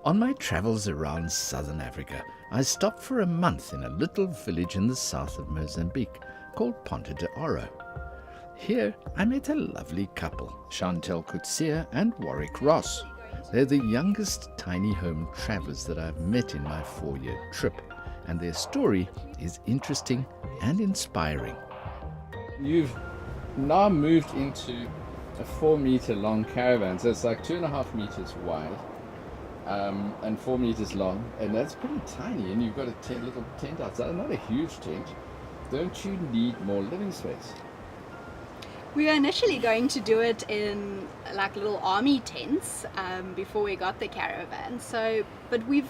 On my travels around southern Africa, I stopped for a month in a little village in the south of Mozambique called Ponta de Oro. Here I met a lovely couple, Chantel Coetzee and Warwick Ross. They're the youngest tiny home travellers that I've met in my 4-year trip, and their story is interesting and inspiring. You've now moved into a 4-meter long caravan, so it's like 2.5 meters wide and 4 meters long, and that's pretty tiny, and you've got a little tent outside, not a huge tent. Don't you need more living space? We were initially going to do it in like little army tents before we got the caravan. But we've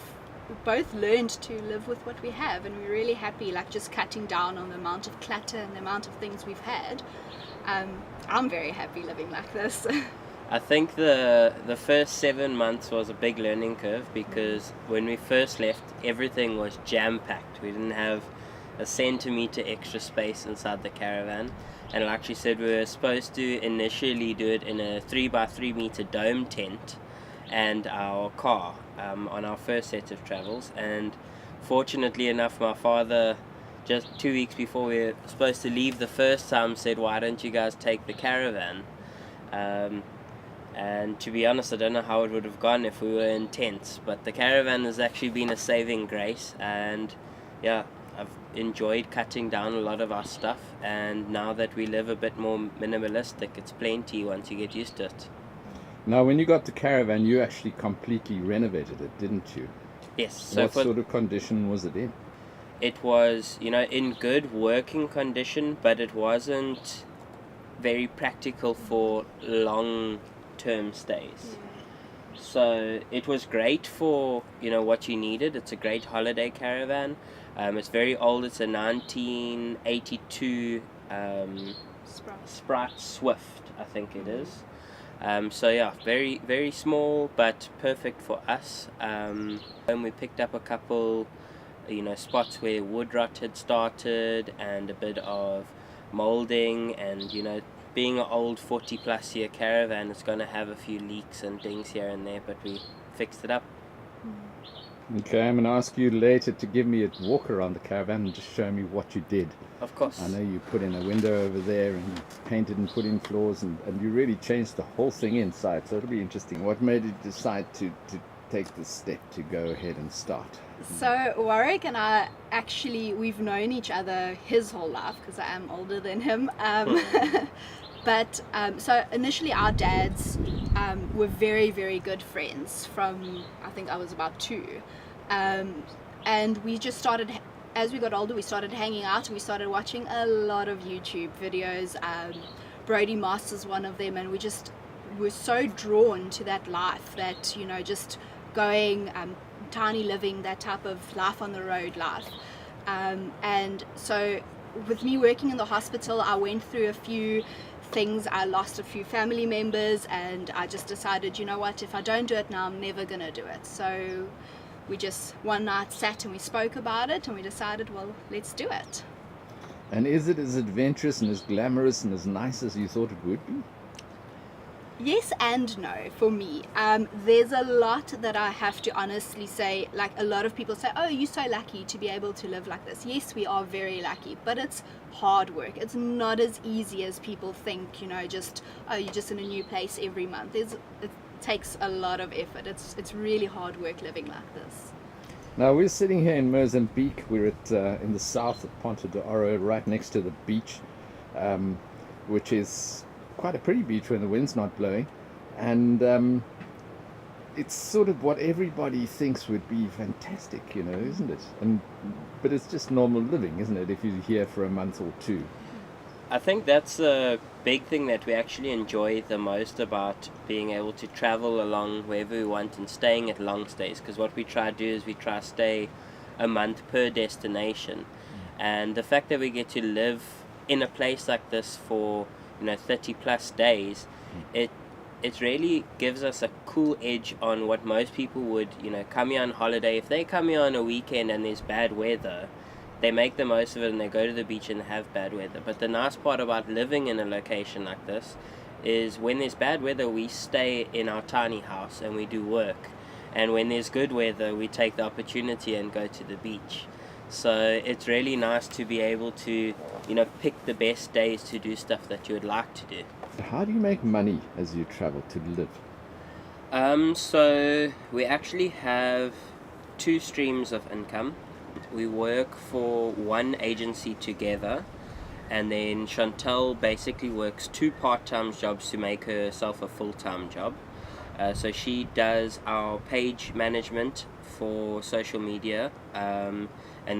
both learned to live with what we have, and we're really happy, like just cutting down on the amount of clutter and the amount of things we've had. I'm very happy living like this. I think the first 7 months was a big learning curve, because when we first left, everything was jam-packed. We didn't have a centimeter extra space inside the caravan. And like she said, we were supposed to initially do it in a 3x3 meter dome tent and our car on our first set of travels. And fortunately enough, my father, just 2 weeks before we were supposed to leave the first time, said, "Why don't you guys take the caravan?" And to be honest, I don't know how it would have gone if we were in tents, but the caravan has actually been a saving grace. And yeah, I've enjoyed cutting down a lot of our stuff, and now that we live a bit more minimalistic, it's plenty once you get used to it. Now, when you got the caravan, you actually completely renovated it, didn't you? Yes. So what sort of condition was it in? It was, in good working condition, but it wasn't very practical for long-term stays. So it was great for, what you needed. It's a great holiday caravan. It's very old. It's a 1982 Sprite Swift, I think it is. So yeah, very, very small, but perfect for us. And we picked up a couple, spots where wood rot had started, and a bit of molding, and being an old 40+ year caravan, it's going to have a few leaks and things here and there, but we fixed it up. Okay, I'm going to ask you later to give me a walk around the caravan and just show me what you did. Of course. I know you put in a window over there, and you painted and put in floors, and you really changed the whole thing inside, so it'll be interesting. What made you decide to take this step to go ahead and start? So Warwick and I, actually, we've known each other his whole life, because I am older than him. But so initially our dads were very, very good friends from, I think I was about 2. And we just started, as we got older, we started hanging out, and we started watching a lot of YouTube videos. Brody Master's one of them, and we just were so drawn to that life, that, just going, tiny living, that type of life on the road life. And so with me working in the hospital, I went through a few things. I lost a few family members, and I just decided, what, if I don't do it now, I'm never gonna do it. So we just one night sat and we spoke about it, and we decided, well, let's do it. And is it as adventurous and as glamorous and as nice as you thought it would be? Yes and no for me. There's a lot that I have to honestly say. Like, a lot of people say, "Oh, you're so lucky to be able to live like this." Yes, we are very lucky, but it's hard work. It's not as easy as people think, you're just in a new place every month. It takes a lot of effort. It's really hard work living like this. Now, we're sitting here in Mozambique. We're in the south of Ponta de Oro, right next to the beach, which is quite a pretty beach when the wind's not blowing, and it's sort of what everybody thinks would be fantastic, isn't it? But it's just normal living, isn't it, if you're here for a month or 2? I think that's a big thing that we actually enjoy the most about being able to travel along wherever we want and staying at long stays, because what we try to do is we try to stay a month per destination. And the fact that we get to live in a place like this for 30+ days, it really gives us a cool edge on what most people would, come here on holiday. If they come here on a weekend and there's bad weather, they make the most of it and they go to the beach and have bad weather. But the nice part about living in a location like this is when there's bad weather, we stay in our tiny house and we do work. and when there's good weather, we take the opportunity and go to the beach. So it's really nice to be able to, pick the best days to do stuff that you would like to do. How do you make money as you travel to live? So we actually have two streams of income. We work for one agency together, and then Chantal basically works two part-time jobs to make herself a full-time job. So she does our page management for social media, and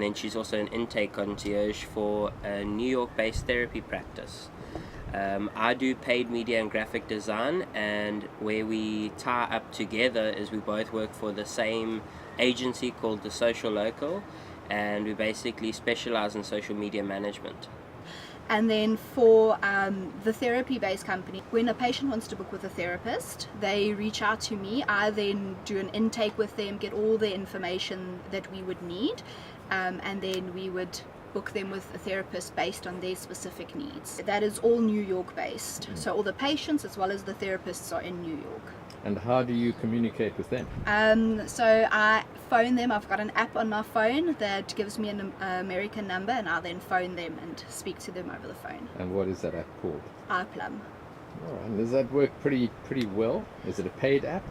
then she's also an intake concierge for a New York-based therapy practice. I do paid media and graphic design, and where we tie up together is we both work for the same agency called The Social Local, and we basically specialize in social media management. And then for the therapy-based company, when a patient wants to book with a therapist, they reach out to me. I then do an intake with them, get all the information that we would need, and then we would book them with a therapist based on their specific needs. That is all New York based. So all the patients as well as the therapists are in New York. And how do you communicate with them? So I phone them. I've got an app on my phone that gives me an American number, and I'll then phone them and speak to them over the phone. And what is that app called? iPlum. All right. And does that work pretty well? Is it a paid app?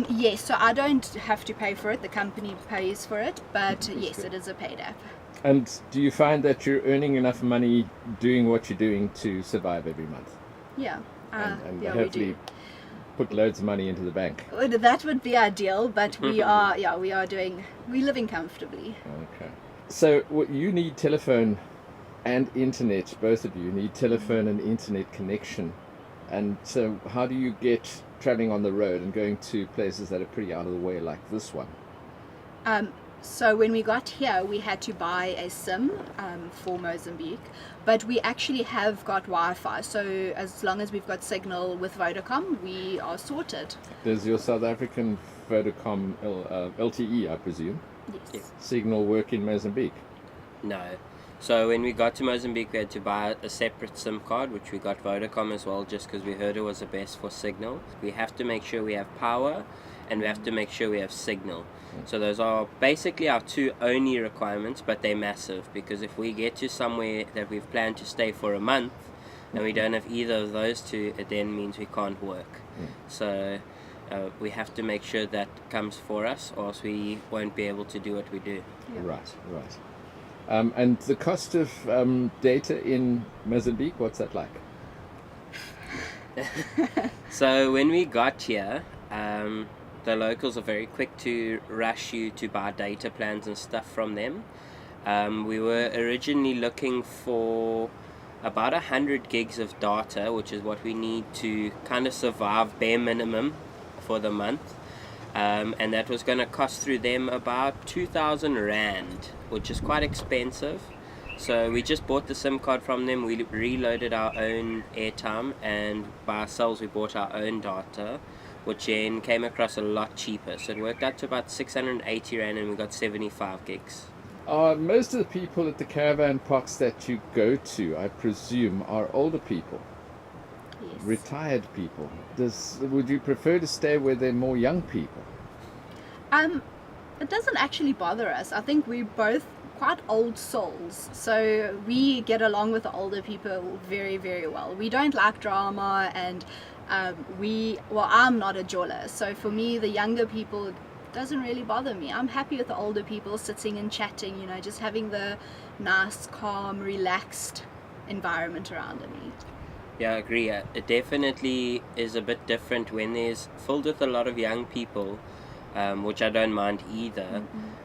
Yes, so I don't have to pay for it. The company pays for it, but yes, good. it is a paid app. And do you find that you're earning enough money doing what you're doing to survive every month? Yeah. And yeah, hopefully we do. put loads of money into the bank. Well, that would be ideal, but we're living comfortably. Okay. So you need telephone and internet, both of you need telephone and internet connection. And so how do you get traveling on the road and going to places that are pretty out of the way like this one? So when we got here, we had to buy a SIM for Mozambique, but we actually have got Wi-Fi. So as long as we've got signal with Vodacom, we are sorted. Does your South African Vodacom LTE, I presume, Yes. signal work in Mozambique? No. So when we got to Mozambique, we had to buy a separate SIM card, which we got Vodacom as well, just because we heard it was the best for signal. We have to make sure we have power, and we have to make sure we have signal. So those are basically our two only requirements, but they're massive, because if we get to somewhere that we've planned to stay for a month and we don't have either of those two, it then means we can't work. So we have to make sure that comes for us, or else we won't be able to do what we do. Yeah. Right. And the cost of data in Mozambique, what's that like? So when we got here, the locals are very quick to rush you to buy data plans and stuff from them. We were originally looking for about 100 gigs of data, which is what we need to kind of survive bare minimum for the month. And that was going to cost through them about 2,000 Rand, which is quite expensive. So we just bought the SIM card from them, we reloaded our own airtime, and by ourselves we bought our own data, which then came across a lot cheaper. So it worked out to about 680 Rand, and we got 75 gigs. Most of the people at the caravan parks that you go to, I presume, are older people, Yes. retired people. Would you prefer to stay where there are more young people? It doesn't actually bother us. I think we're both quite old souls, so we get along with the older people very, very well. We don't like drama, and I'm not a jola, so for me the younger people, it doesn't really bother me. I'm happy with the older people sitting and chatting, just having the nice, calm, relaxed environment around me. Yeah, I agree. It definitely is a bit different when there's filled with a lot of young people, which I don't mind either.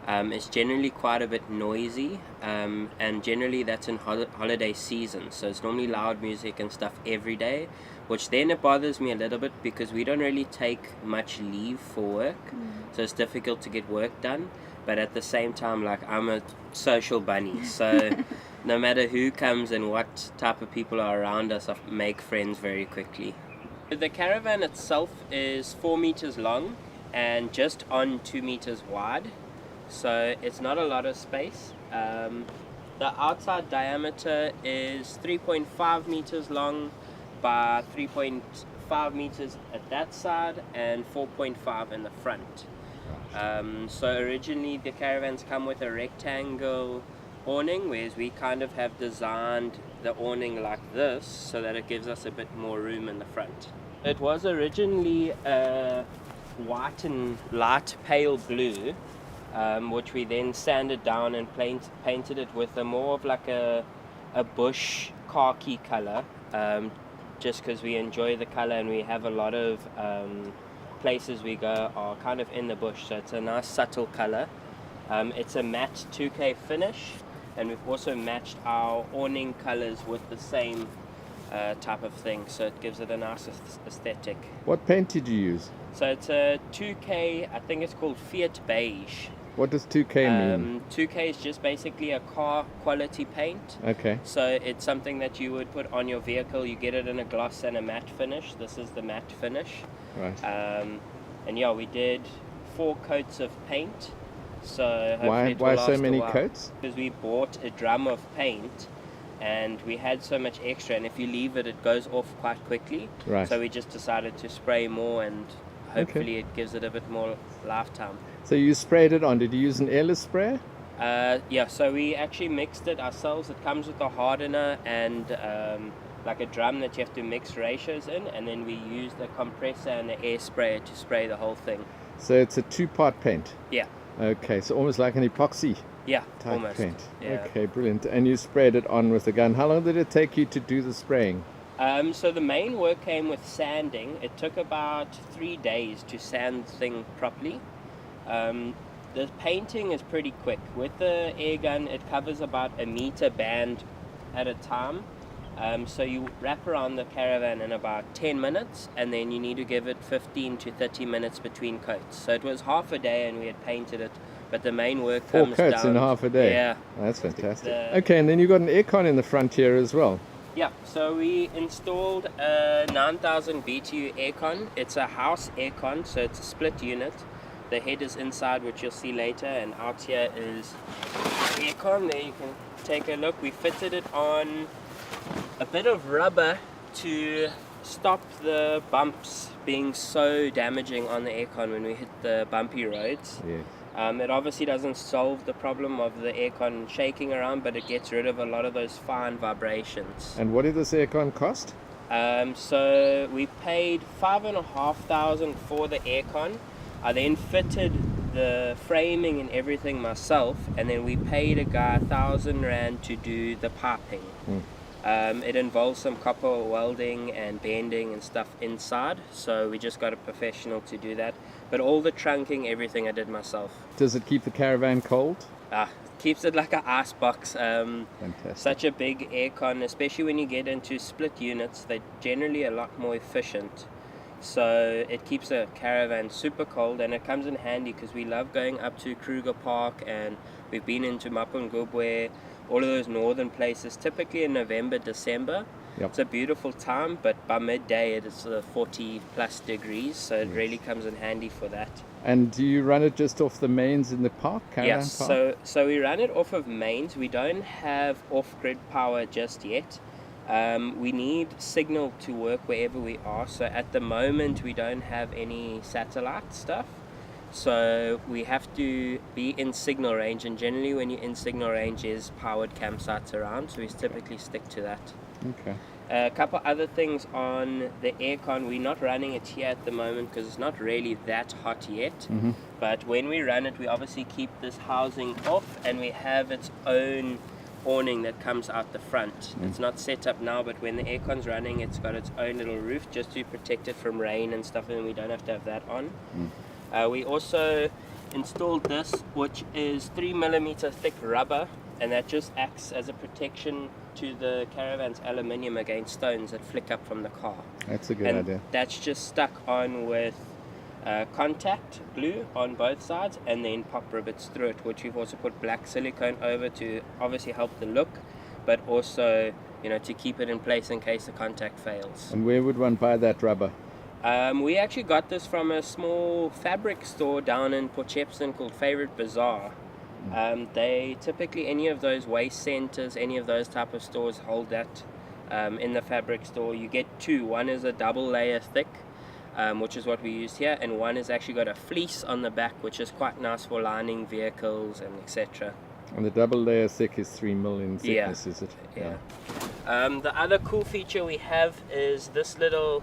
It's generally quite a bit noisy, and generally that's in holiday season, so it's normally loud music and stuff every day, which then it bothers me a little bit because we don't really take much leave for work, so it's difficult to get work done. But at the same time, like, I'm a social bunny, so no matter who comes and what type of people are around us, I make friends very quickly. The caravan itself is 4 meters long and just on 2 meters wide, so it's not a lot of space. The outside diameter is 3.5 meters long by 3.5 meters at that side and 4.5 in the front. So originally the caravans come with a rectangle awning, whereas we kind of have designed the awning like this so that it gives us a bit more room in the front. It was originally white and light pale blue, which we then sanded down and painted it with a more of like a bush khaki color, just because we enjoy the color, and we have a lot of places we go are kind of in the bush, so it's a nice subtle color. It's a matte 2K finish, and we've also matched our awning colors with the same type of thing, so it gives it a nice aesthetic. What paint did you use? So it's a 2K, I think it's called Fiat Beige. What does 2K mean? 2K is just basically a car quality paint. Okay. So it's something that you would put on your vehicle. You get it in a gloss and a matte finish. This is the matte finish. Right. And yeah, we did 4 coats of paint. So hopefully it will Why last so a many while. coats? Because we bought a drum of paint, and we had so much extra, and if you leave it, it goes off quite quickly. Right. So we just decided to spray more, and hopefully it gives it a bit more lifetime. So you sprayed it on. Did you use an airless sprayer? Yeah, so we actually mixed it ourselves. It comes with a hardener and like a drum that you have to mix ratios in, and then we use the compressor and the air sprayer to spray the whole thing. So it's a 2-part paint. Yeah. Okay, so almost like an epoxy Yeah, type almost. paint. Yeah. Okay, brilliant. And you sprayed it on with a gun. How long did it take you to do the spraying? So the main work came with sanding. It took about 3 days to sand the thing properly. The painting is pretty quick. With the air gun, it covers about a meter band at a time. So you wrap around the caravan in about 10 minutes, and then you need to give it 15 to 30 minutes between coats. So it was half a day and we had painted it, but the main work 4 comes coats down. in half a day. Yeah. That's fantastic. The- Okay, and then you got an aircon in the front here as well. Yeah, so we installed a 9000 BTU aircon. It's a house aircon, so it's a split unit. The head is inside, which you'll see later, and out here is the aircon. There you can take a look. We fitted it on a bit of rubber to stop the bumps being so damaging on the aircon when we hit the bumpy roads. Yeah. It obviously doesn't solve the problem of the aircon shaking around, but it gets rid of a lot of those fine vibrations. And what did this aircon cost? So we paid 5,500 for the aircon. I then fitted the framing and everything myself, and then we paid a guy 1,000 rand to do the piping. It involves some copper welding and bending and stuff inside, so we just got a professional to do that. But all the trunking, everything I did myself. Does it keep the caravan cold? Keeps it like an ice box. Fantastic. Such a big aircon, especially when you get into split units, they're generally a lot more efficient. So it keeps a caravan super cold, and it comes in handy because we love going up to Kruger Park, and we've been into Mapungubwe, all of those northern places, typically in November, December. Yep. It's a beautiful time, but by midday it is 40 plus degrees, so it really comes in handy for that. And do you run it just off the mains in the park, caravan Yes, park? so we run it off of mains. We don't have off-grid power just yet. We need signal to work wherever we are, so at the moment we don't have any satellite stuff, so we have to be in signal range, and generally when you're in signal range is powered campsites around, so we typically stick to that. Okay. A couple other things on the aircon. We're not running it here at the moment because it's not really that hot yet. But when we run it, we obviously keep this housing off, and we have its own awning that comes out the front. It's not set up now, but when the aircon's running, it's got its own little roof just to protect it from rain and stuff, and we don't have to have that on. We also installed this, which is 3mm thick rubber, and that just acts as a protection to the caravan's aluminium against stones that flick up from the car. That's a good And idea. that's just stuck on with contact glue on both sides, and then pop rivets through it, which we've also put black silicone over to obviously help the look, but also, you know, to keep it in place in case the contact fails. And where would one buy that rubber? We actually got this from a small fabric store down in Port Shepstone called Favorite Bazaar. They typically, any of those waste centers, any of those type of stores hold that in the fabric store. You get two. One is a double layer thick, which is what we use here, and one has actually got a fleece on the back, which is quite nice for lining vehicles and etc. And the double layer thick is 3 mil in thickness, is it? Yeah. The other cool feature we have is this little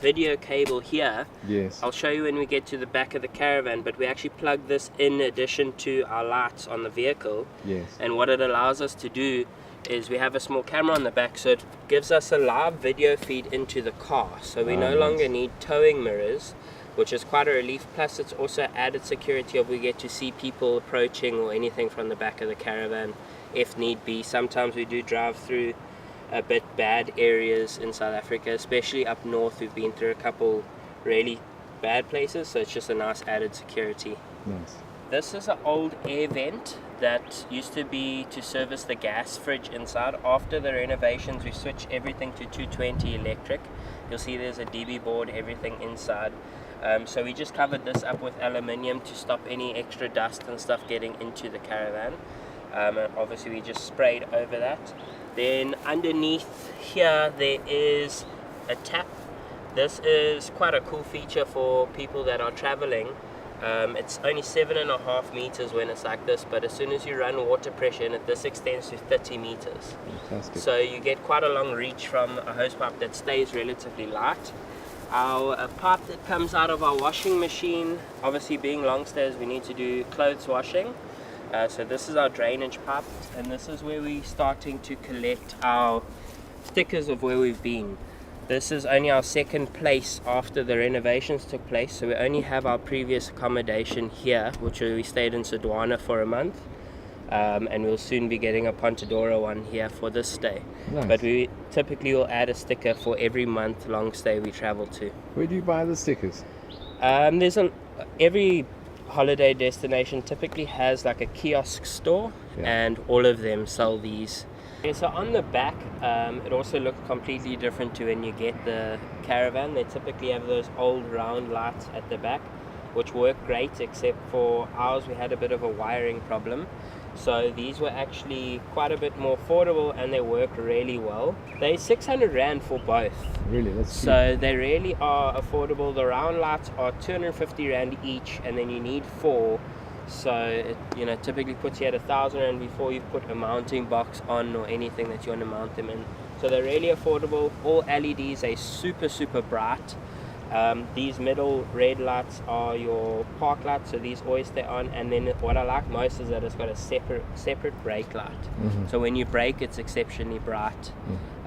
video cable here. Yes. I'll show you when we get to the back of the caravan, but we actually plug this in addition to our lights on the vehicle. Yes. And what it allows us to do is we have a small camera on the back, so it gives us a live video feed into the car, so we no longer need towing mirrors, which is quite a relief. Plus it's also added security of we get to see people approaching or anything from the back of the caravan if need be. Sometimes we do drive through a bit bad areas in South Africa, especially up north. We've been through a couple really bad places, so it's just a nice added security. Nice. This is an old air vent that used to be to service the gas fridge inside. After the renovations, we switched everything to 220 electric. You'll see there's a DB board, everything inside. So we just covered this up with aluminium to stop any extra dust and stuff getting into the caravan. And obviously we just sprayed over that. Then underneath here there is a tap. This is quite a cool feature for people that are traveling. It's only 7.5 meters when it's like this, but as soon as you run water pressure in it, this extends to 30 meters. Fantastic. So you get quite a long reach from a hose pipe that stays relatively light. Our pipe that comes out of our washing machine, obviously being long stays, we need to do clothes washing. So this is our drainage pipe, and this is where we're starting to collect our stickers of where we've been. This is only our second place after the renovations took place, so we only have our previous accommodation here, which we stayed in Sodwana for a month, and we'll soon be getting a Pontedora one here for this stay. Nice. But we typically will add a sticker for every month long stay we travel to. Where do you buy the stickers? Every holiday destination typically has like a kiosk store, and all of them sell these. Okay, so on the back, it also looks completely different to when you get the caravan. They typically have those old round lights at the back, which work great, except for ours we had a bit of a wiring problem. So these were actually quite a bit more affordable, and they work really well. They're 600 Rand for both. Really? That's cheap. So they really are affordable. The round lights are 250 Rand each, and then you need 4. So it typically puts you at 1,000 Rand before you put a mounting box on or anything that you want to mount them in. So they're really affordable. All LEDs are super bright. These middle red lights are your park lights, so these always stay on. And then what I like most is that it's got a separate brake light. Mm-hmm. So when you brake, it's exceptionally bright.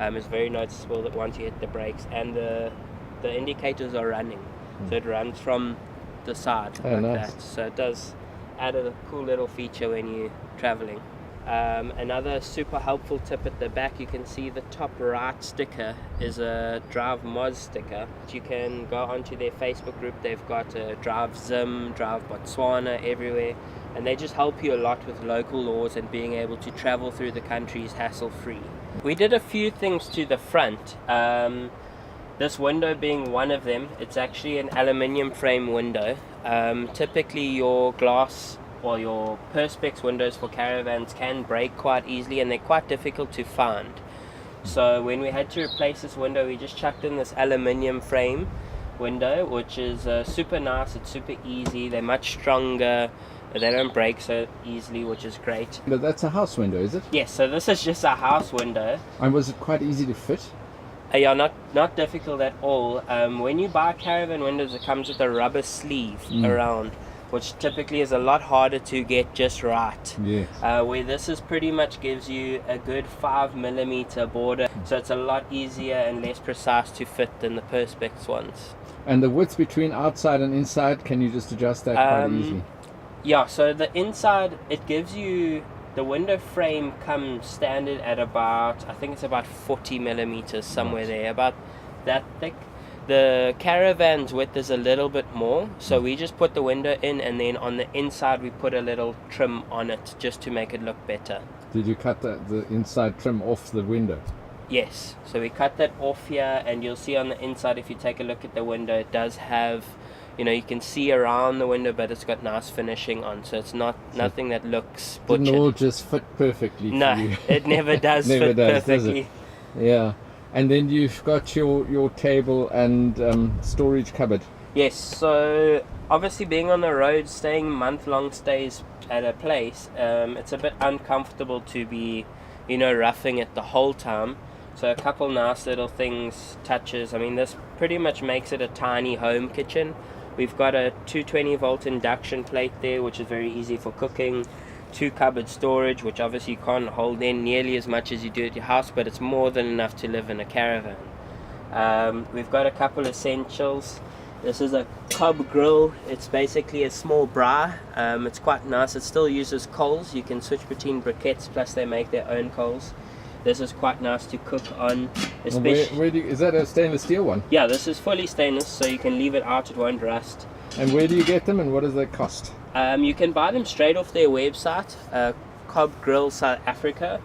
It's very noticeable that once you hit the brakes, and the indicators are running, so it runs from the side like nice. that. So it does add a cool little feature when you're traveling. Another super helpful tip at the back, you can see the top right sticker is a Drive Moz sticker. You can go onto their Facebook group. They've got a Drive Zim, Drive Botswana, everywhere, and they just help you a lot with local laws and being able to travel through the countries hassle-free. We did a few things to the front. This window being one of them. It's actually an aluminium frame window. Typically your glass or your perspex windows for caravans can break quite easily, and they're quite difficult to find. So when we had to replace this window, we just chucked in this aluminium frame window, which is super nice. It's super easy. They're much stronger. They don't break so easily, which is great. But that's a house window, is it? Yes, so this is just a house window. And was it quite easy to fit? Yeah, not difficult at all. When you buy caravan windows, it comes with a rubber sleeve around, which typically is a lot harder to get just right. Yes. Where this is pretty much gives you a good 5mm border, so it's a lot easier and less precise to fit than the perspex ones. And the width between outside and inside, can you just adjust that quite easily? Yeah, so the inside, it gives you, the window frame comes standard at about, I think it's about 40mm, somewhere there, about that thick. The caravan's width is a little bit more, so we just put the window in, and then on the inside we put a little trim on it just to make it look better. Did you cut the inside trim off the window? Yes, so we cut that off here, and you'll see on the inside, if you take a look at the window, it does have, you can see around the window, but it's got nice finishing on, so it's nothing that looks butchered. Didn't all just fit perfectly for No, you? it never does Never fit does perfectly. it? Yeah. And then you've got your table and storage cupboard. Yes, so obviously being on the road, staying month-long stays at a place, it's a bit uncomfortable to be, roughing it the whole time. So a couple nice little things, touches. I mean, this pretty much makes it a tiny home kitchen. We've got a 220-volt induction plate there, which is very easy for cooking. 2 cupboard storage, which obviously you can't hold in nearly as much as you do at your house, but it's more than enough to live in a caravan. We've got a couple essentials. This is a cob grill. It's basically a small braai. It's quite nice. It still uses coals. You can switch between briquettes, plus they make their own coals. This is quite nice to cook on. Especially, is that a stainless steel one? Yeah, this is fully stainless, so you can leave it out, it won't rust. And where do you get them, and what does they cost? You can buy them straight off their website, Cob Grill South Africa.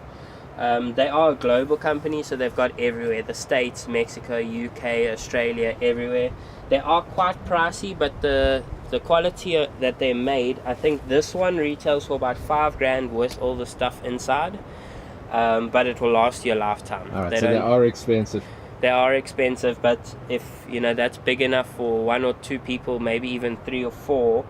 They are a global company, so they've got everywhere, the States, Mexico, UK, Australia, everywhere. They are quite pricey, but the quality that they're made, I think this one retails for about $5,000 with all the stuff inside, but it will last you a lifetime. All right, so they are expensive. They are expensive, but if that's big enough for 1 or 2 people, maybe even 3 or 4,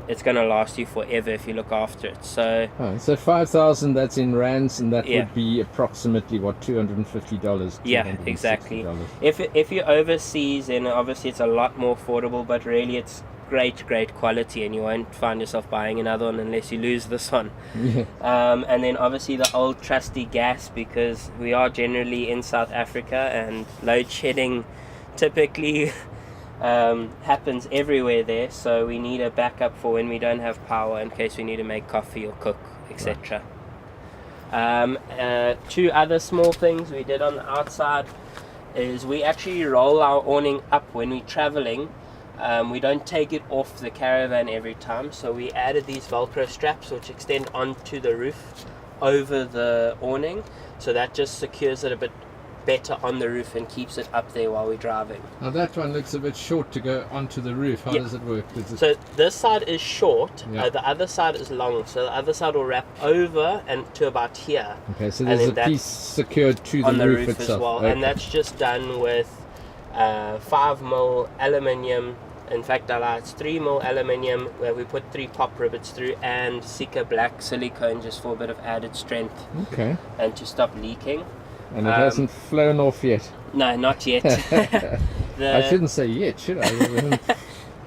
it's going to last you forever if you look after it. So, so 5,000, that's in rands, and that would be approximately what, $250? Yeah, exactly. If you're overseas, then obviously it's a lot more affordable, but really it's great quality, and you won't find yourself buying another one unless you lose this one. Yeah. And then obviously the old trusty gas, because we are generally in South Africa, and load shedding typically happens everywhere there, so we need a backup for when we don't have power, in case we need to make coffee or cook, etc. Right. 2 other small things we did on the outside is we actually roll our awning up when we're traveling. We don't take it off the caravan every time, so we added these Velcro straps which extend onto the roof over the awning, so that just secures it a bit better on the roof and keeps it up there while we're driving. Now that one looks a bit short to go onto the roof. How does it work? So this side is short, the other side is long, so the otother side will wrap over and to about here. Okay, so there's a piece secured to the roof itself. As well, and that's just done with 5mm aluminium. In fact, it's 3mm aluminium where we put 3 pop rivets through, and Sika black silicone just for a bit of added strength. Okay. And to stop leaking. And it hasn't flown off yet. No, not yet. I shouldn't say yet, should I?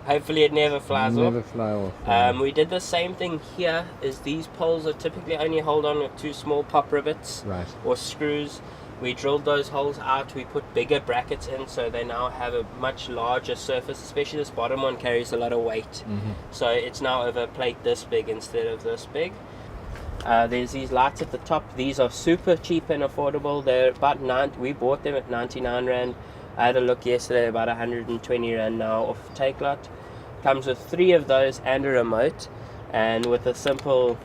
Hopefully it never flies off. Never fly off. We did the same thing here. Is these poles are typically only hold on with 2 small pop rivets, or screws. We drilled those holes out, we put bigger brackets in, so they now have a much larger surface, especially this bottom one carries a lot of weight. So it's now over a plate this big instead of this big. There's these lights at the top. These are super cheap and affordable. They're about we bought them at 99 Rand. I had a look yesterday, about 120 Rand now off Take Lot. Comes with 3 of those and a remote, and with a simple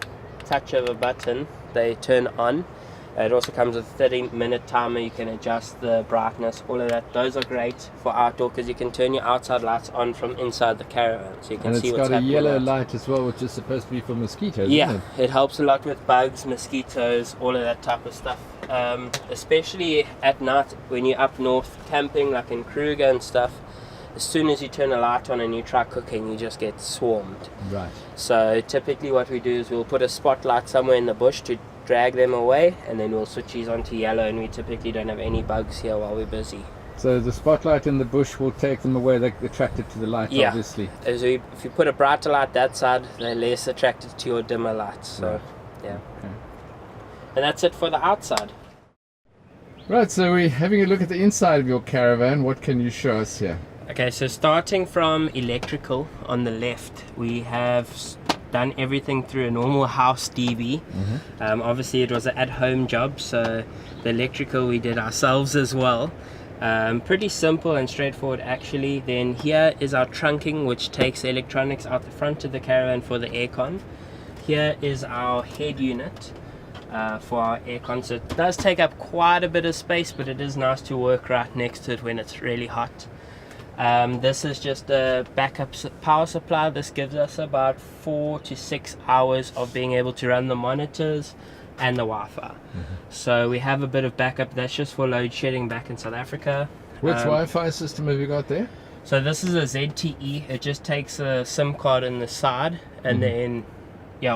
touch of a button they turn on. It also comes with a 30-minute timer. You can adjust the brightness, all of that. Those are great for outdoor because you can turn your outside lights on from inside the caravan, so you can see what's happening. And it's got a yellow light as well, which is supposed to be for mosquitoes, yeah, isn't it? It helps a lot with bugs, mosquitoes, all of that type of stuff. Especially at night when you're up north camping, like in Kruger and stuff. As soon as you turn a light on and you try cooking, you just get swarmed. Right. So typically what we do is we'll put a spotlight somewhere in the bush to drag them away, and then we'll switch these onto yellow, and we typically don't have any bugs here while we're busy. So the spotlight in the bush will take them away. They're attracted to the light, obviously. If you put a brighter light that side, they're less attracted to your dimmer lights. So, yeah. Okay. And that's it for the outside. Right, so we're having a look at the inside of your caravan. What can you show us here? Okay, so starting from electrical on the left, we have done everything through a normal house DB. Obviously it was an at-home job, so the electrical we did ourselves as well. Pretty simple and straightforward actually. Then here is our trunking, which takes the electronics out the front of the caravan for the aircon. Here is our head unit for our aircon. So it does take up quite a bit of space, but it is nice to work right next to it when it's really hot. This is just a backup power supply. This gives us about 4 to 6 hours of being able to run the monitors, and the Wi-Fi. So we have a bit of backup. That's just for load shedding back in South Africa. Which Wi-Fi system have you got there? So this is a ZTE. It just takes a SIM card in the side, and then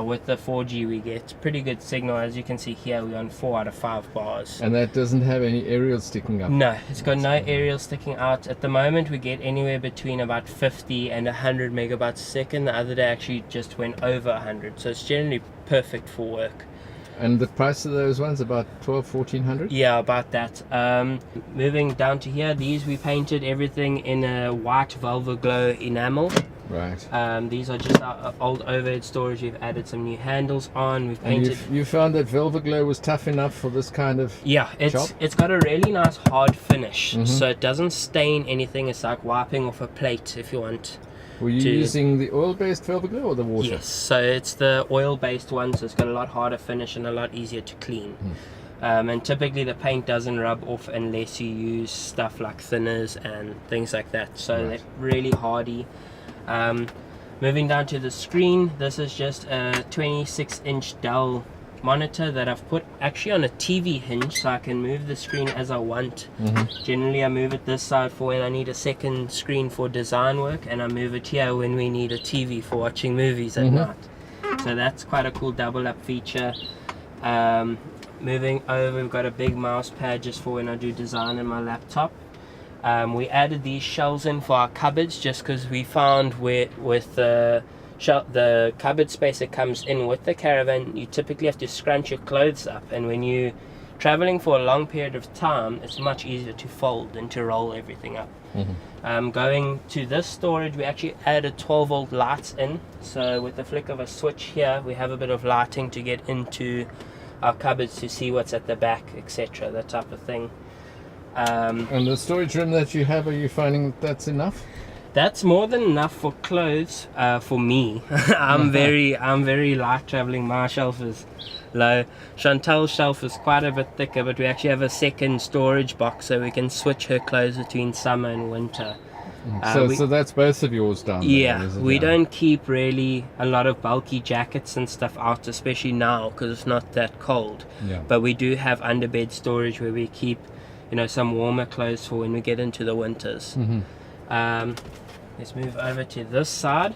with the 4G we get pretty good signal. As you can see here, we're on 4 out of 5 bars. And that doesn't have any aerials sticking up? No, it's got no aerials sticking out. At the moment we get anywhere between about 50 and 100 megabytes a second. The other day actually just went over 100, so it's generally perfect for work. And the price of those ones about 1,400? Yeah, about that. Moving down to here, these we painted everything in a white Velvet Glow enamel. Right. These are just our old overhead storage. We've added some new handles on. We've painted. And you found that Velvet Glow was tough enough for this kind of it's got a really nice hard finish, so it doesn't stain anything. It's like wiping off a plate if you want. Were you using the oil-based Velvet Glow or the water? Yes, so it's the oil-based one, so it's got a lot harder finish and a lot easier to clean. And typically the paint doesn't rub off unless you use stuff like thinners and things like that. So they're really hardy. Moving down to the screen, this is just a 26-inch Dell monitor that I've put actually on a TV hinge, so I can move the screen as I want. Generally I move it this side for when I need a second screen for design work, and I move it here when we need a TV for watching movies at night. So that's quite a cool double up feature. Moving over, we've got a big mouse pad just for when I do design in my laptop. We added these shelves in for our cupboards just because we found with the cupboard space that comes in with the Caravan, you typically have to scrunch your clothes up, and when you're traveling for a long period of time, it's much easier to fold than to roll everything up. Going to this storage, we actually added 12-volt lights in, so with the flick of a switch here we have a bit of lighting to get into our cupboards to see what's at the back, etc., that type of thing. And the storage room that you have, are you finding that's enough? That's more than enough for clothes for me. I'm very light traveling. My shelf is low. Chantal's shelf is quite a bit thicker, but we actually have a second storage box so we can switch her clothes between summer and winter. So that's both of yours down there? Yeah, we don't keep really a lot of bulky jackets and stuff out, especially now because it's not that cold. But we do have underbed storage where we keep some warmer clothes for when we get into the winters. Let's move over to this side.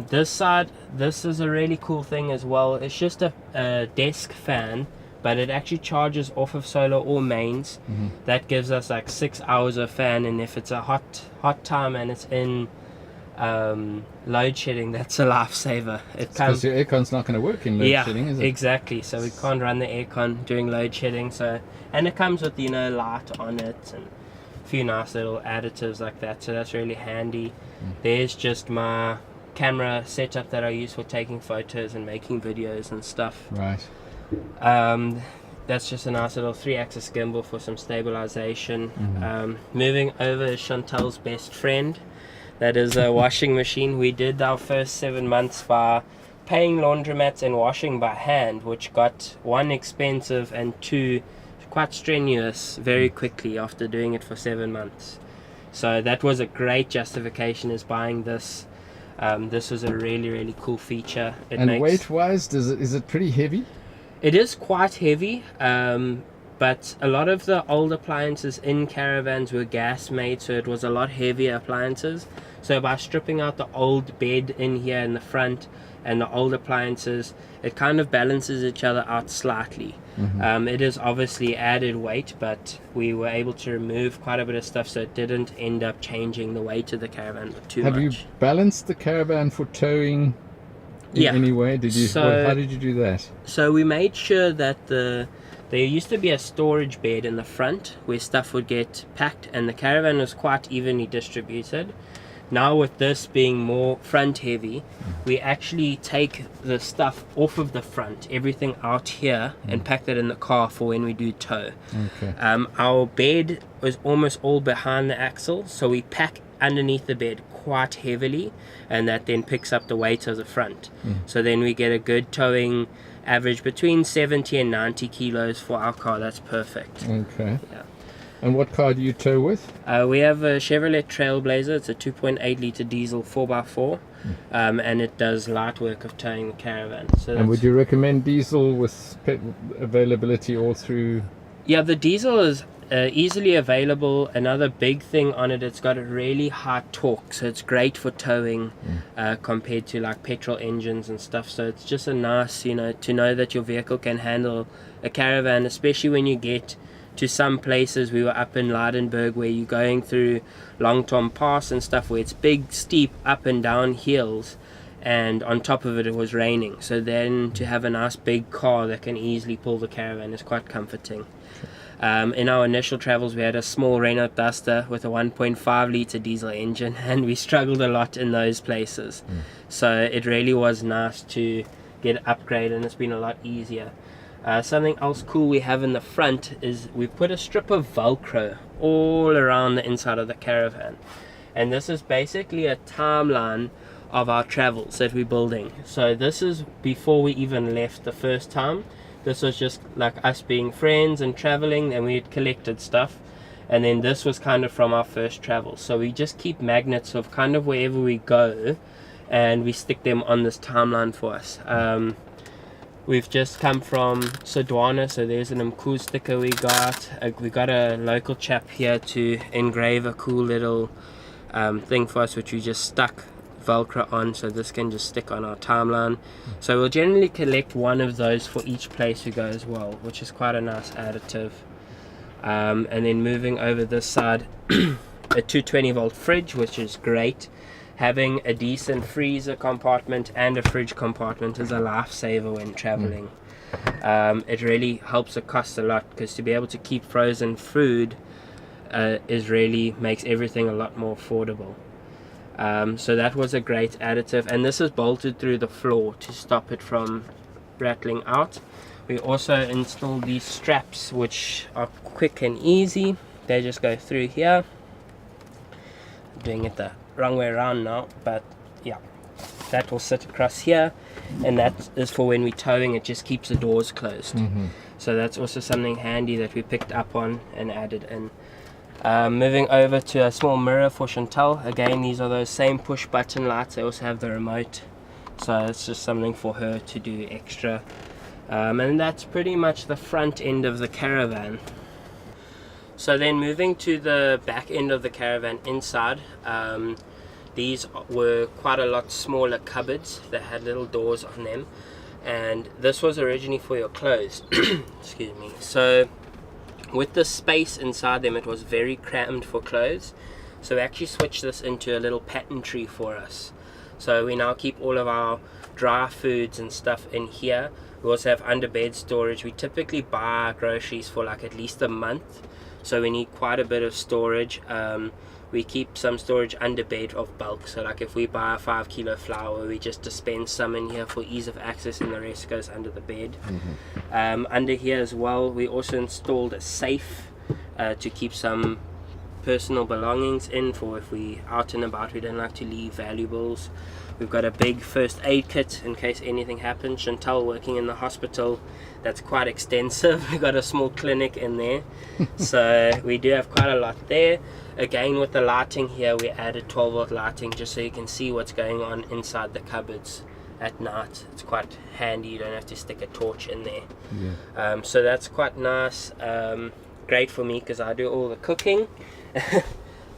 This is a really cool thing as well. It's just a desk fan, but it actually charges off of solar or mains. That gives us like 6 hours of fan, and if it's a hot time and it's in load shedding, that's a lifesaver. Because your aircon's not going to work in load shedding, is it? Exactly. So we can't run the aircon during load shedding. And it comes with light on it and a few nice little additives like that. So that's really handy. There's just my camera setup that I use for taking photos and making videos and stuff. Right. That's just a nice little 3-axis gimbal for some stabilization. Moving over is Chantal's best friend. That is a washing machine. We did our first 7 months by paying laundromats and washing by hand, which got 1, expensive, and 2, quite strenuous very quickly after doing it for 7 months. So that was a great justification, is buying this. This was a really cool feature. Weight wise, is it pretty heavy? It is quite heavy, but a lot of the old appliances in Caravans were gas made, so it was a lot heavier appliances. So by stripping out the old bed in here in the front and the old appliances, it kind of balances each other out slightly. It is obviously added weight, but we were able to remove quite a bit of stuff, so it didn't end up changing the weight of the Caravan too much. Have you balanced the Caravan for towing in any way? How did you do that? So we made sure that there used to be a storage bed in the front where stuff would get packed, and the Caravan was quite evenly distributed. Now with this being more front heavy, we actually take the stuff off of the front, everything out here, and pack that in the car for when we do tow. Our bed was almost all behind the axle, so we pack underneath the bed quite heavily, and that then picks up the weight of the front. So then we get a good towing average between 70 and 90 kilos for our car. That's perfect. And what car do you tow with? We have a Chevrolet Trailblazer. It's a 2.8 litre diesel 4x4, and it does light work of towing the caravan. So And would you recommend diesel with availability all through? Yeah, the diesel is easily available. Another big thing on it, it's got a really high torque, so it's great for towing compared to like petrol engines and stuff. So it's just a nice, to know that your vehicle can handle a caravan, especially when you get to some places. We were up in Leidenburg where you're going through Long Tom Pass and stuff, where it's big, steep up and down hills, and on top of it, it was raining. So then to have a nice big car that can easily pull the caravan is quite comforting. In our initial travels, we had a small Renault Duster with a 1.5 litre diesel engine, and we struggled a lot in those places. So it really was nice to get an upgrade, and it's been a lot easier. Something else cool we have in the front is we put a strip of Velcro all around the inside of the caravan. And this is basically a timeline of our travels that we're building. So this is before we even left the first time. This was just like us being friends and traveling, and we had collected stuff. And then this was kind of from our first travel. So we just keep magnets of kind of wherever we go, and we stick them on this timeline for us. We've just come from Sodwana, so there's an Mkhu sticker we got. We got a local chap here to engrave a cool little thing for us, which we just stuck Velcro on, so this can just stick on our timeline. So we'll generally collect one of those for each place we go as well, which is quite a nice additive. And then moving over this side, a 220 volt fridge, which is great. Having a decent freezer compartment and a fridge compartment is a lifesaver when traveling. It really helps the cost a lot, because to be able to keep frozen food really makes everything a lot more affordable. So that was a great additive, and this is bolted through the floor to stop it from rattling out. We also installed these straps, which are quick and easy. They just go through here. I'm doing it the wrong way around now, but yeah, that will sit across here, and that is for when we're towing. It just keeps the doors closed. So that's also something handy that we picked up on and added in. Moving over to a small mirror for Chantal. Again, these are those same push button lights. They also have the remote, so it's just something for her to do extra. And that's pretty much the front end of the caravan. So then moving to the back end of the caravan inside, these were quite a lot smaller cupboards that had little doors on them, and this was originally for your clothes. Excuse me. So with the space inside them, it was very crammed for clothes, so we actually switched this into a little pattern tree for us. So we now keep all of our dry foods and stuff in here. We also have under bed storage. We typically buy groceries for like at least a month, so we need quite a bit of storage. We keep some storage under bed of bulk, so like if we buy a 5 kilo flour, we just dispense some in here for ease of access, and the rest goes under the bed. Under here as well, we also installed a safe to keep some personal belongings in, for if we out and about, we don't like to leave valuables. We've got a big first aid kit in case anything happens. Chantal working in the hospital, that's quite extensive. We've got a small clinic in there, so we do have quite a lot there. Again, with the lighting here, we added 12 volt lighting just so you can see what's going on inside the cupboards at night. It's quite handy, you don't have to stick a torch in there. So that's quite nice. Great for me because I do all the cooking.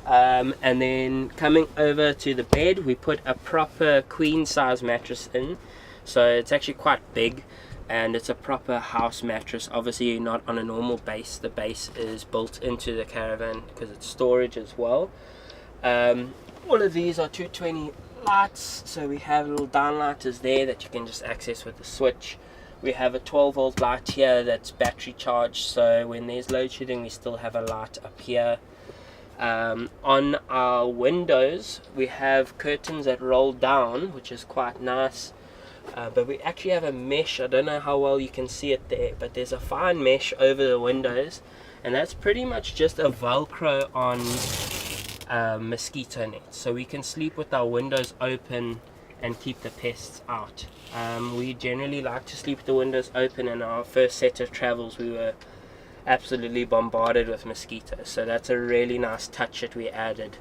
And then coming over to the bed, we put a proper queen size mattress in, so it's actually quite big, and it's a proper house mattress. Obviously not on a normal base, the base is built into the caravan because it's storage as well. All of these are 220 lights, so we have little downlighters there that you can just access with the switch. We have a 12 volt light here that's battery charged, so when there's load shedding we still have a light up here. On our windows we have curtains that roll down, which is quite nice, but we actually have a mesh. I don't know how well you can see it there, but there's a fine mesh over the windows, and that's pretty much just a Velcro on mosquito net, so we can sleep with our windows open and keep the pests out. We generally like to sleep with the windows open. In our first set of travels we were absolutely bombarded with mosquitoes. So that's a really nice touch that we added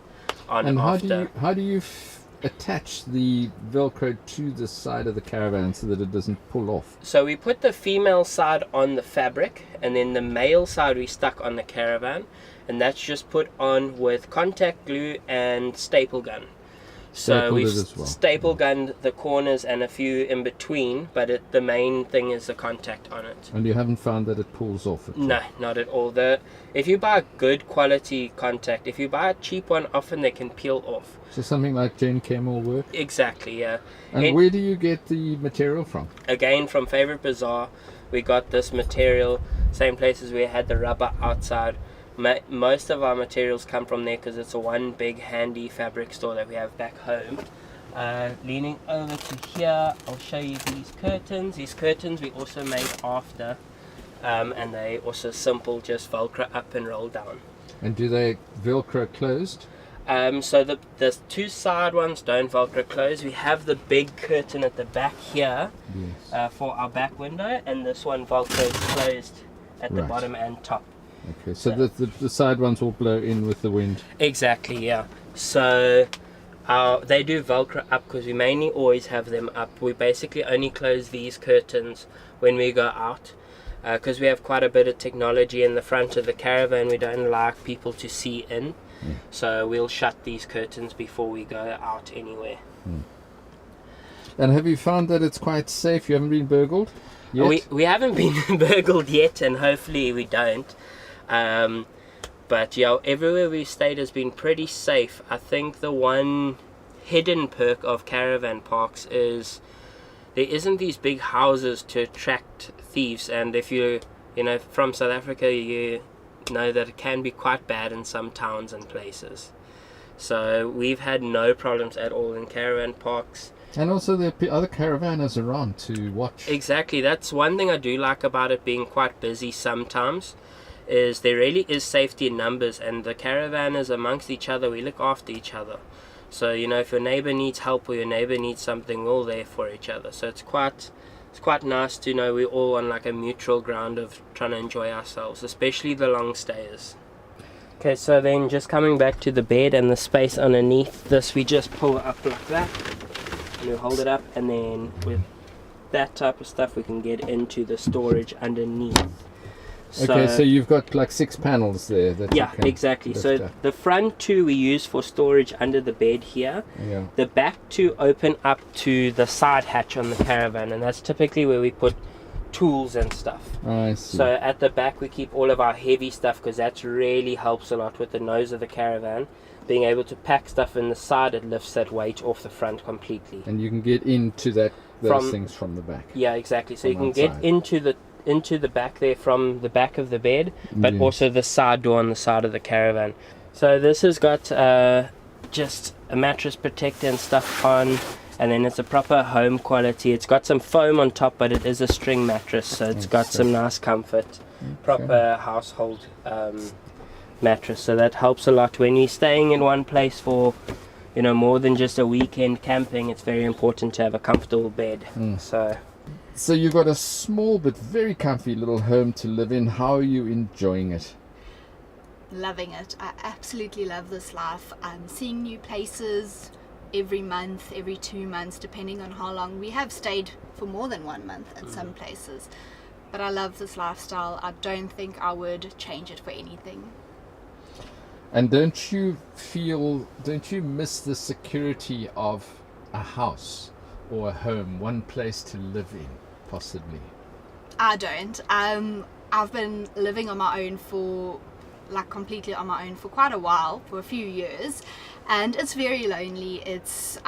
on And after. how do you attach the Velcro to the side of the caravan so that it doesn't pull off? So we put the female side on the fabric, and then the male side we stuck on the caravan, and that's just put on with contact glue and staple gun. So Stapled we've it as well. staple gunned the corners and a few in between, but the main thing is the contact on it. And you haven't found that it pulls off at all? No, not at all. If you buy a good quality contact, if you buy a cheap one, often they can peel off. So something like Jane Cam will work? Exactly, yeah. And where do you get the material from? Again, from Favorite Bazaar, we got this material, same place as we had the rubber outside. Most of our materials come from there because it's a one big handy fabric store that we have back home. Leaning over to here, I'll show you these curtains. These curtains we also made after, and they also simple, just Velcro up and roll down. And do they Velcro closed? So the two side ones don't Velcro close. We have the big curtain at the back here, Yes. for our back window, and this one Velcro's closed at the Right. bottom and top. Okay, so the side ones will blow in with the wind. Exactly, yeah. So they do Velcro up because we mainly always have them up. We basically only close these curtains when we go out, because we have quite a bit of technology in the front of the caravan. We don't like people to see in, so we'll shut these curtains before we go out anywhere. And have you found that it's quite safe? You haven't been burgled yet? We haven't been burgled yet, and hopefully we don't. But yeah, everywhere we've stayed has been pretty safe. I think the one hidden perk of caravan parks is there isn't these big houses to attract thieves, and if you from South Africa, you know that it can be quite bad in some towns and places. So we've had no problems at all in caravan parks. And also there are other caravanners around to watch. Exactly, that's one thing I do like about it being quite busy sometimes, is there really is safety in numbers, and the caravanners amongst each other, we look after each other. So if your neighbor needs help or your neighbor needs something, we're all there for each other. So it's quite nice to know we're all on like a mutual ground of trying to enjoy ourselves, especially the long stayers. Okay, so then just coming back to the bed and the space underneath this, we just pull it up like that, and we hold it up, and then with that type of stuff we can get into the storage underneath. Okay, so you've got like 6 panels there. That Yeah, you can exactly. lift So up. the front two we use for storage under the bed here. Yeah. The back two open up to the side hatch on the caravan, and that's typically where we put tools and stuff. I see. So at the back we keep all of our heavy stuff, because that really helps a lot with the nose of the caravan. Being able to pack stuff in the side, it lifts that weight off the front completely. And you can get into those things from the back. Yeah, exactly. So From you can outside. get into the back there from the back of the bed, but Yes. also the side door on the side of the caravan. So this has got just a mattress protector and stuff on, and then it's a proper home quality. It's got some foam on top, but it is a string mattress, so it's got some nice comfort. Proper household mattress, so that helps a lot when you're staying in one place for more than just a weekend camping. It's very important to have a comfortable bed. So you've got a small but very comfy little home to live in. How are you enjoying it? Loving it. I absolutely love this life. I'm seeing new places every month, every 2 months, depending on how long. We have stayed for more than 1 month at some places. But I love this lifestyle. I don't think I would change it for anything. And don't you miss the security of a house or a home, one place to live in, possibly? I don't. I've been living on my own completely on my own for quite a while, for a few years, and it's very lonely. It's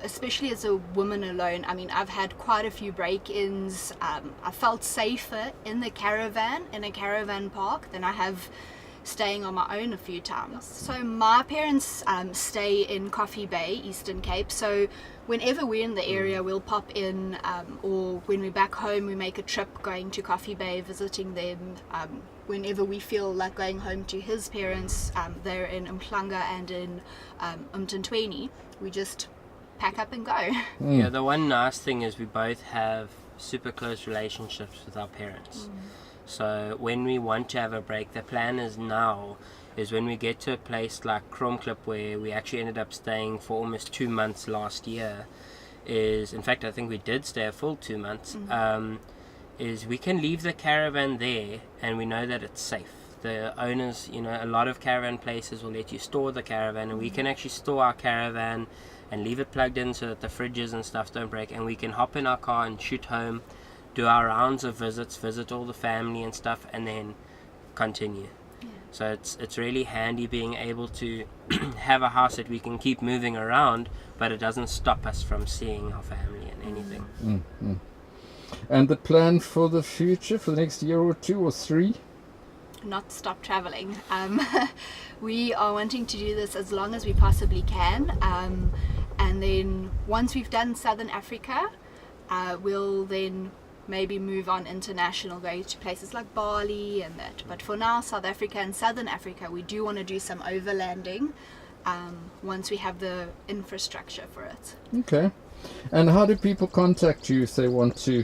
especially as a woman alone. I mean, I've had quite a few break-ins. I felt safer in a caravan park than I have staying on my own a few times. So my parents stay in Coffee Bay, Eastern Cape, so whenever we're in the area we'll pop in, or when we're back home we make a trip going to Coffee Bay, visiting them. Whenever we feel like going home to his parents, they're in Umhlanga and in unturned, we just pack up and go. Yeah, the one nice thing is we both have super close relationships with our parents. So when we want to have a break, the plan is now is when we get to a place like Kromklip, where we actually ended up staying for almost 2 months last year, is, in fact I think we did stay a full 2 months, is we can leave the caravan there and we know that it's safe. The owners, a lot of caravan places will let you store the caravan, and we can actually store our caravan and leave it plugged in so that the fridges and stuff don't break, and we can hop in our car and shoot home, do our rounds of visits, visit all the family and stuff, and then continue. So it's really handy being able to have a house that we can keep moving around, but it doesn't stop us from seeing our family and anything. Mm-hmm. And the plan for the future, for the next year or 2 or 3? Not stop traveling. We are wanting to do this as long as we possibly can, and then once we've done Southern Africa, we'll then maybe move on international, going to places like Bali and that. But for now, South Africa and Southern Africa, we do want to do some overlanding once we have the infrastructure for it. Okay. And how do people contact you if they want to?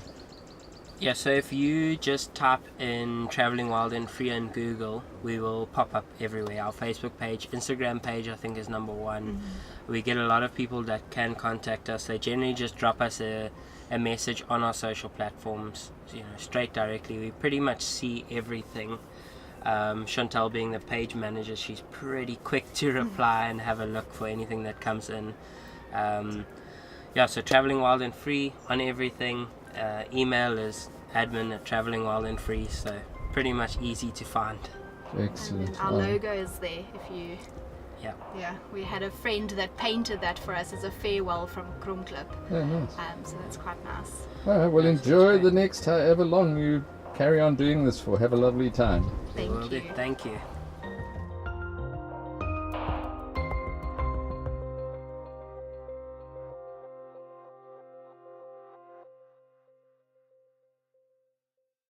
Yeah, so if you just type in Traveling Wild and Free on Google, we will pop up everywhere. Our Facebook page, Instagram page, I think is number 1. We get a lot of people that can contact us. They generally just drop us a message on our social platforms, straight directly. We pretty much see everything. Chantal, being the page manager, she's pretty quick to reply and have a look for anything that comes in. So Traveling Wild and Free on everything. Email is admin@travelingwildandfree, so pretty much easy to find. Excellent. And our logo is there. If you, yeah, we had a friend that painted that for us as a farewell from Kromklip. Oh, nice. So that's quite nice. All right, well, enjoy the next however long you carry on doing this for. Have a lovely time. Thank you. Thank you.